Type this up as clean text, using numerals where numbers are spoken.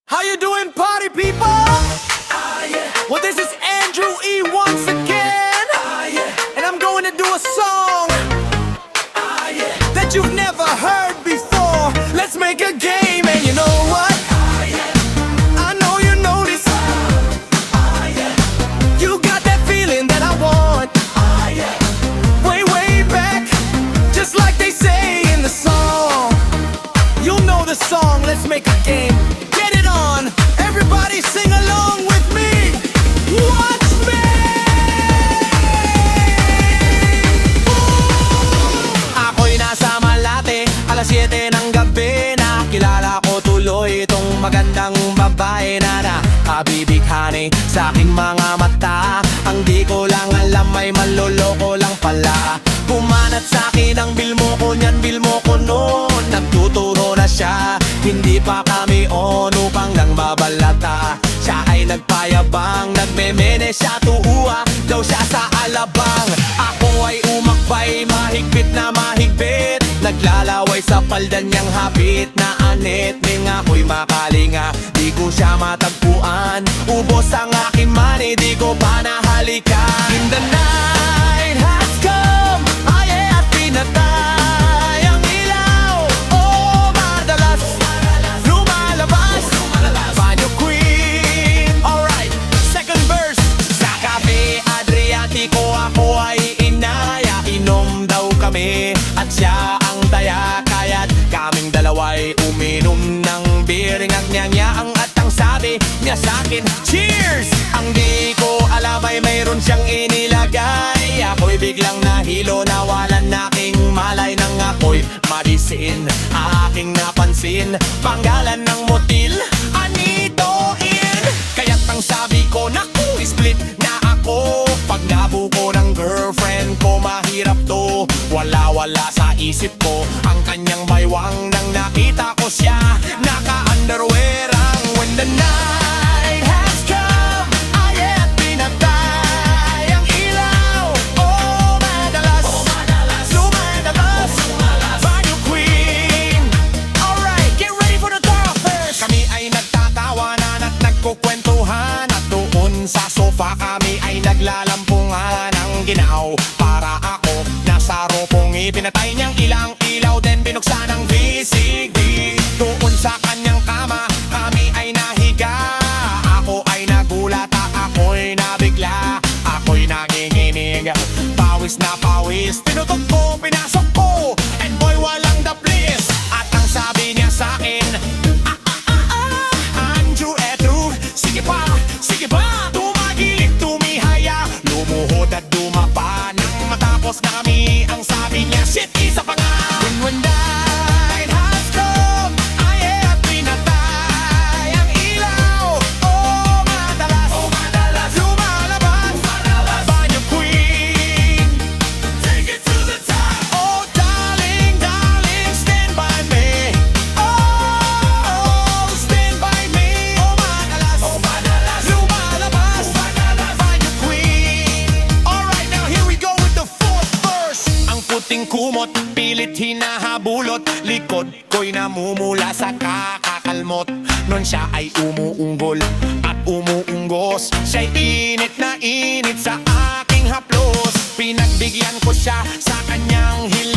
How you doing, party people? Yeah. Well, this is Andrew E. once again. Yeah. And I'm going to do a song yeah. that you've never heard before. Let's make a game, and you know what? Yeah. I know you know this. Yeah. You got that feeling that I want. Yeah. Way, way back, just like they say in the song. You'll know the song. Let's make a game. Get it on. Everybody sing along with me. Watch me. Ako'y nasa Malate, alas 7 ng gabi. Nakilala ko tuloy itong magandang babae na nakabibighani sa aking mga mata. Ang di ko lang alam ay manloloko lang pala. Pumanat sa akin ang bil mo ko niyan, bil mo ko noon. Nagtuturo na siya, hindi pa kami on upang lang mabalata. Siya ay nagpayabang, nagmemene siya, tuwa daw siya sa alabang. Ako ay umakbay, mahigpit na mahigpit. Naglalaway sa paldan niyang hapit na anit. Ning ako'y makalinga, di ko siya matagpuan. Ubos ang aking money, di ko pa nahalikan. In the night has come, at pinatay ang ilaw. Oh, madalas lumalabas Banyo Queen. Alright, second verse. Sa Cafe Adriatico ako ay inaya. Inom daw kami at siya ang daya. Kaya't kaming dalawa'y uminom ng beer. Ngagnyangyaang at ang sabi niya sa'kin, cheers! Ang di ko alam ay mayroon siyang inilagay. Ako'y biglang nahilo, nawalan aking malay nang ako'y madisin. Aking napansin, panggalan ng motil, anito in. Kaya't ang sabi ko, naku, split na ako. Pag nabuko ng girlfriend ko, mahirap to. Wala sa isip ko ang kanyang baywang. Nang nakita ko siya, naka-underwear ang when the night has come. At pinatay ang ilaw. Oh, madalas lumalabas Banyo Queen. Alright, get ready for the toughest. Kami ay nagtatawanan at nagkukwentuhan. At doon sa sofa kami ay naglalampungan ng ginaw. Para ako nasa ropong ipinatay niyang ilang ilaw. Then binuksan ang VCD. Doon sa kanyang kama kami ay nahiga. Ako ay nagulat at ako'y nabigla. Ako'y nanginginig, pawis na pawis. Tinutok ko, pinasok ko, and boy, walang the bliss. At ang sabi niya sa'kin, Andrew, eto, sige pa, tumagilid, tumihaya. Lumuhod at dumapa nang matapos na kami. Ang sabi niya, shit, isa pa nga. When night has come, at pinatay ang ilaw. Oh, madalas lumalabas Banyo Queen. Take it to the top. Oh, darling, stand by me. Oh, stand by me. Oh, madalas lumalabas Banyo Queen. Alright, now here we go with the fourth verse. Ang puting kumot, pilit hinahabulot. Likod ko'y namumula sa kakakalmot. Nun siya ay umuunggol at umuunggos. Siya'y init na init sa aking haplos. Pinagbigyan ko siya sa kanyang hiling.